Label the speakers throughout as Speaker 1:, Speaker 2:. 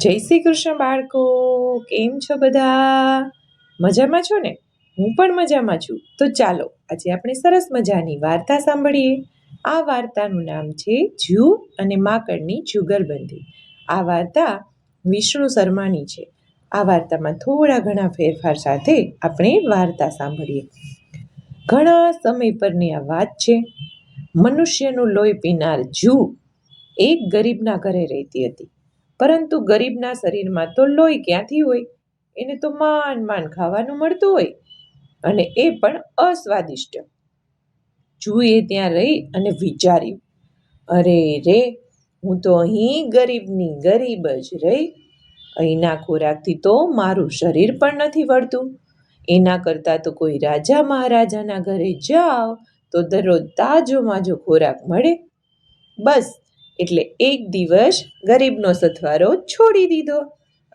Speaker 1: જય શ્રી કૃષ્ણ બાળકો, કેમ છો બધા? મજામાં છો ને? હું પણ મજામાં છું. તો ચાલો આજે આપણે સરસ મજાની વાર્તા સાંભળીએ. આ વાર્તાનું નામ છે જૂ અને માકડની જુગલબંધી. આ વાર્તા વિષ્ણુ શર્માની છે. આ વાર્તામાં થોડા ઘણા ફેરફાર સાથે આપણે વાર્તા સાંભળીએ. ઘણા સમય પરની આ વાત છે. મનુષ્યનું લોહી પીનાર જૂ એક ગરીબના ઘરે રહેતી હતી. પરંતુ ગરીબના શરીરમાં તો લોહી ક્યાંથી હોય? એને તો માંડ માંડ ખાવાનું મળતું હોય, અને એ પણ અસ્વાદિષ્ટ. જૂએ ત્યાં રહી અને વિચાર્યું, અરે રે, હું તો અહીં ગરીબની ગરીબ જ રહી. અહીંના ખોરાકથી તો મારું શરીર પણ નથી વળતું. એના કરતાં તો કોઈ રાજા મહારાજાના ઘરે જાઓ તો દરરોજ તાજો માજો ખોરાક મળે. બસ, એટલે એક દિવસ ગરીબનો સથવારો છોડી દીધો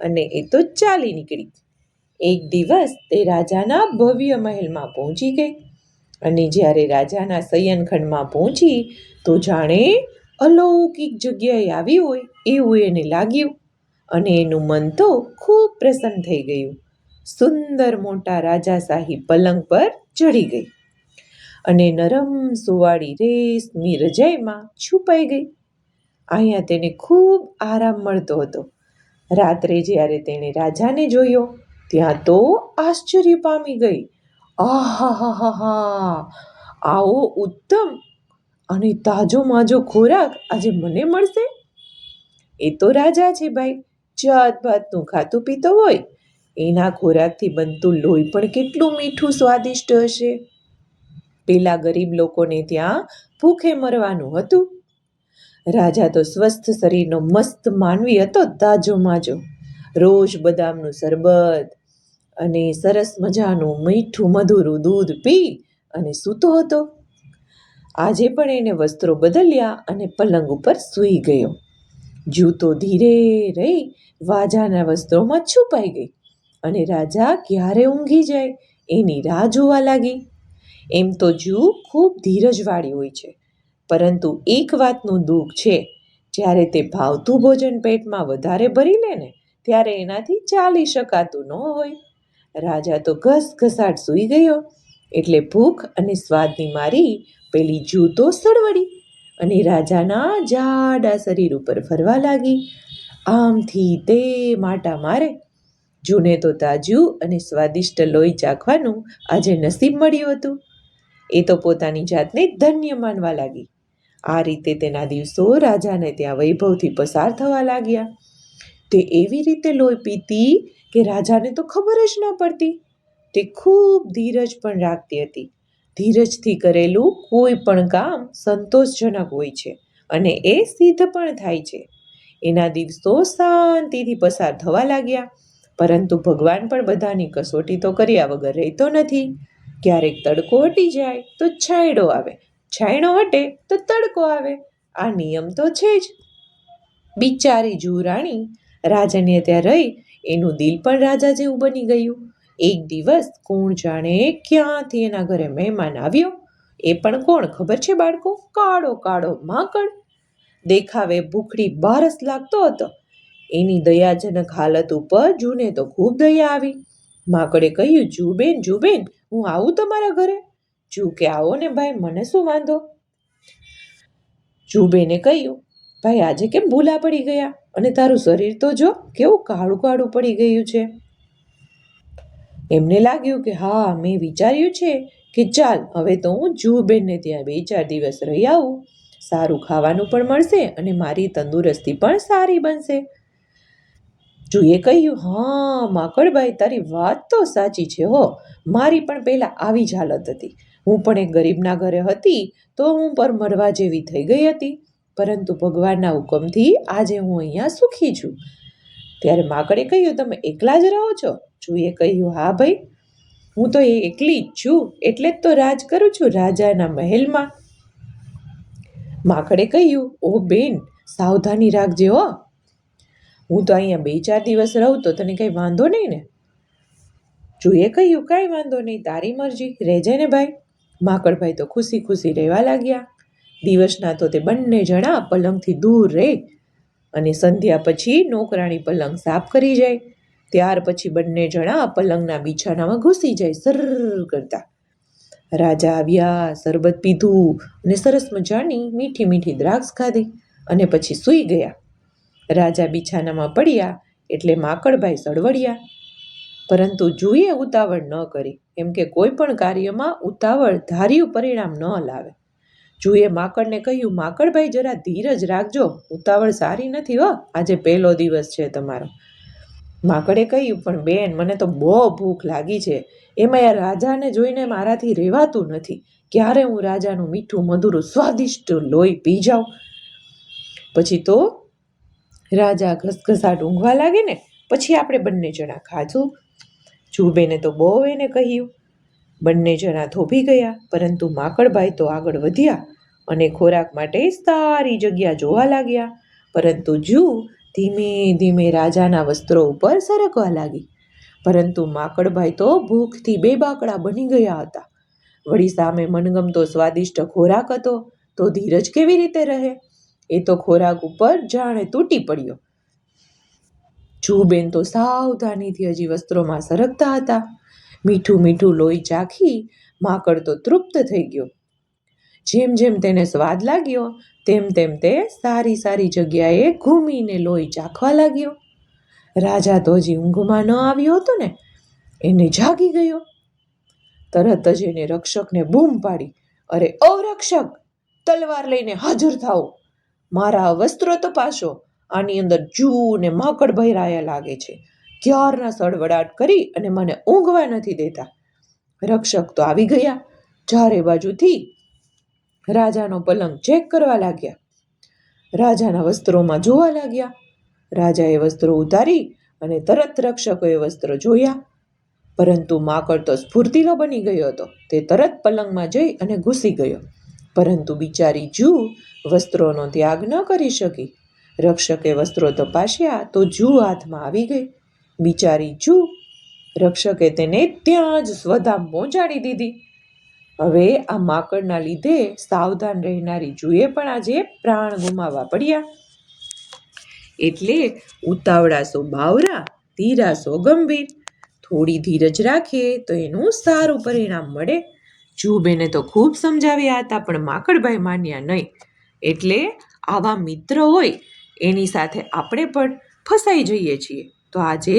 Speaker 1: અને એ તો ચાલી નીકળી. એક દિવસ તે રાજાના ભવ્ય મહેલમાં પહોંચી ગઈ, અને જ્યારે રાજાના શયનખંડમાં પહોંચી તો જાણે અલૌકિક જગ્યાએ આવી હોય એવું એને લાગ્યું, અને એનું મન તો ખૂબ પ્રસન્ન થઈ ગયું. સુંદર મોટા રાજાશાહી પલંગ પર ચડી ગઈ અને નરમ સુવાળી રેશમી રજાઈમાં છુપાઈ ગઈ. અહીંયા તેને ખૂબ આરામ મળતો હતો. રાત્રે જ્યારે તેણે રાજાને જોયો ત્યાં તો આશ્ચર્ય પામી ગઈ. આહાહાહા! આવો ઉત્તમ અને તાજો માજો ખોરાક આજે મને મળશે? એ તો રાજા છે ભાઈ, જાત ભાતનું ખાતું પીતો હોય. એના ખોરાકથી બનતું લોહી પણ કેટલું મીઠું સ્વાદિષ્ટ હશે. પેલા ગરીબ લોકોને ત્યાં ભૂખે મરવાનું હતું. રાજા તો સ્વસ્થ શરીરનો મસ્ત માનવી હતો, તાજો માજો. રોજ બદામનું શરબત અને સરસ મજાનું મીઠું મધુરું દૂધ પી અને સૂતો હતો. આજે પણ એને વસ્ત્રો બદલ્યા અને પલંગ ઉપર સૂઈ ગયો. જૂ તો ધીરે રહી વાજાના વસ્ત્રોમાં છુપાઈ ગઈ અને રાજા ક્યારે ઊંઘી જાય એની રાહ જોવા લાગી. એમ તો જૂ ખૂબ ધીરજવાળી હોય છે, પરંતુ એક વાતનું દુઃખ છે, જ્યારે તે ભાવતું ભોજન પેટમાં વધારે ભરી લે ને ત્યારે એનાથી ચાલી શકાતું ન હોય. રાજા તો ઘસઘસાટ સૂઈ ગયો એટલે ભૂખ અને સ્વાદની મારી પેલી જૂ તો સળવળી અને રાજાના જાડા શરીર ઉપર ફરવા લાગી. આમથી તે માટા મારે. જૂને તો તાજું અને સ્વાદિષ્ટ લોહી ચાખવાનું આજે નસીબ મળ્યું હતું. એ તો પોતાની જાતને ધન્ય માનવા લાગી. આ રીતે તેના દિવસો રાજાને ત્યાં વૈભવથી પસાર થવા લાગ્યા. તે એવી રીતે લોહી પીતી કે રાજાને તો ખબર જ ન પડતી. તે ખૂબ ધીરજ પણ રાખતી હતી. ધીરજથી કરેલું કોઈ પણ કામ સંતોષજનક હોય છે અને એ સિદ્ધ પણ થાય છે. એના દિવસો શાંતિથી પસાર થવા લાગ્યા. પરંતુ ભગવાન પણ બધાની કસોટી તો કર્યા વગર રહેતો નથી. ક્યારેક તડકો હટી જાય તો છાંયડો આવે, છાંયડો હટે તો તડકો આવે. આ નિયમ તો છે જ. બિચારી જૂ રાણી રાજાને ત્યાં રહી એનું દિલ પણ રાજા જેવું બની ગયું. એક દિવસ કોણ જાણે ક્યાંથી એના ઘરે મહેમાન આવ્યો. એ પણ કોણ ખબર છે બાળકો? કાળો કાળો માકડ. દેખાવે ભૂખડી બારસ લાગતો હતો. એની દયાજનક હાલત ઉપર જૂને તો ખૂબ દયા આવી. માકડે કહ્યું, જૂબેન, હું આવું તમારા ઘરે? જૂ કે આવો ને ભાઈ, મને શું વાંધો? જૂબેને કહ્યું, ભાઈ આજે કેમ ભૂલા પડી ગયા? અને તારું શરીર તો જો કેવું કાળું કાળું પડી ગયું છે. એમને લાગ્યું કે હા, મેં વિચાર્યું છે કે ચાલ હવે તો હું જૂબેનને ત્યાં 2-4 દિવસ રહી આવું. સારું ખાવાનું પણ મળશે અને મારી તંદુરસ્તી પણ સારી બનશે. જૂએ કહ્યું, હા માકડભાઈ, તારી વાત તો સાચી છે હો. મારી પણ પહેલા આવી જ હાલત હતી. હું પણ એક ગરીબના ઘરે હતી તો હું પર મરવા જેવી થઈ ગઈ હતી. પરંતુ ભગવાનના હુકમથી આજે હું અહીંયા સુખી છું. ત્યારે માકડે કહ્યું, તમે એકલા જ રહો છો? જૂએ કહ્યું, હા ભાઈ, હું તો એકલી જ છું, એટલે જ તો રાજ કરું છું રાજાના મહેલમાં. માકડે કહ્યું, ઓ બેન, સાવધાની રાખજે હો. હું તો અહીંયા 2-4 દિવસ રહું તો તને કંઈ વાંધો નહીં ને? જૂએ કહ્યું, કાંઈ વાંધો નહીં, તારી મરજી, રહેજે ને ભાઈ. માકડભાઈ તો ખુશી ખુશી રહેવા લાગ્યા. દિવસના તો તે બંને જણા પલંગથી દૂર રહે અને સંધ્યા પછી નોકરાણી પલંગ સાફ કરી જાય. ત્યાર પછી બંને જણા પલંગના બિછાનામાં ઘૂસી જાય સર કરતા. રાજા આવ્યા, શરબત પીધું અને સરસ મજાની મીઠી મીઠી દ્રાક્ષ ખાધી અને પછી સૂઈ ગયા. રાજા બિછાનામાં પડ્યા એટલે માકડભાઈ સળવળ્યા. પરંતુ જુએ ઉતાવળ ન કરી, કેમ કે કોઈ પણ કાર્યમાં ઉતાવળ ધાર્યું પરિણામ ન લાવે. જુએ માકડને કહ્યું, માકડભાઈ જરા ધીરજ રાખજો, ઉતાવળ સારી નથી હો, આજે પહેલો દિવસ છે તમારો. માકડે કહ્યું, પણ બેન, મને તો બહુ ભૂખ લાગી છે, એમાં યાર રાજાને જોઈને મારાથી રહેવાતું નથી. ક્યારે હું રાજાનું મીઠું મધુરું સ્વાદિષ્ટ લોહી પી જાઉં. પછી તો રાજા ઘસઘસાટ ઊંઘવા લાગે ને પછી આપણે બંને જણા ખાધું. જુબેને તો બહુ એને કહ્યું. બંને જણા થોભી ગયા, પરંતુ માકડભાઈ તો આગળ વધ્યા અને ખોરાક માટે સારી જગ્યા જોવા લાગ્યા. પરંતુ જૂ ધીમે ધીમે રાજાના વસ્ત્રો ઉપર સરકવા લાગી. પરંતુ માકડભાઈ તો ભૂખથી બેબાકડા બની ગયા હતા. વળી સામે મનગમતો સ્વાદિષ્ટ ખોરાક હતો તો ધીરજ કેવી રીતે રહે? એ તો ખોરાક ઉપર જાણે તૂટી પડ્યો. જુબેન તો સાવધાનીથી હજી વસ્ત્રોમાં સરકતા હતા. મીઠું મીઠું લોહી ચાખી માકડ તો તૃપ્ત થઈ ગયો. જેમ જેમ તેને સ્વાદ લાગ્યો તેમ તેમ તે સારી સારી જગ્યાએ ઘૂમીને લોહી ચાખવા લાગ્યો. રાજા તો હજી ઊંઘમાં ન આવ્યો હતો ને, એને જાગી ગયો. તરત જ એને રક્ષકને બૂમ પાડી, અરે ઓ રક્ષક, તલવાર લઈને હાજર થાઓ, મારા વસ્ત્રો તપાસો, આની અંદર જૂ ને માકડ ભરાયા લાગે છે, ક્યારના સળવડાટ કરી અને મને ઊંઘવા નથી દેતા. રક્ષક તો આવી ગયા, ચારે બાજુથી રાજાનો પલંગ ચેક કરવા લાગ્યા. રાજાના વસ્ત્રોમાં જોવા લાગ્યા. રાજાએ વસ્ત્રો ઉતારી અને તરત રક્ષકોએ વસ્ત્રો જોયા. પરંતુ માકડ તો સ્ફૂર્તિલો બની ગયો હતો. તે તરત પલંગમાં જઈ અને ઘૂસી ગયો. પરંતુ બિચારી જૂ વસ્ત્રોનો ત્યાગ ન કરી શકી. રક્ષકે વસ્ત્રો તપાસ્યા તો જૂ હાથમાં આવી ગઈ. બિચારી જૂ, રક્ષકે તેને ત્યાં જ સ્વધામ પહોંચાડી દીધી. હવે આ માકડના લીધે સાવધાન રહેનારી જૂએ પણ આજે પ્રાણ ગુમાવવા પડ્યા. એટલે ઉતાવળા સો બાવરા, ધીરા સો ગંભીર. થોડી ધીરજ રાખીએ તો એનું સારું પરિણામ મળે. જૂબેને તો ખૂબ સમજાવ્યા હતા, પણ માકડભાઈ માન્યા નહીં. એટલે આવા મિત્ર હોય એની સાથે આપણે પણ ફસાઈ જઈએ છીએ. તો આજે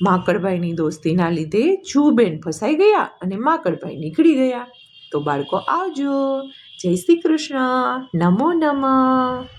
Speaker 1: માકડભાઈની દોસ્તીના લીધે જૂબેન ફસાઈ ગયા અને માકડભાઈ નીકળી ગયા. તો બાળકો આવજો. જય શ્રી કૃષ્ણ. નમો નમઃ.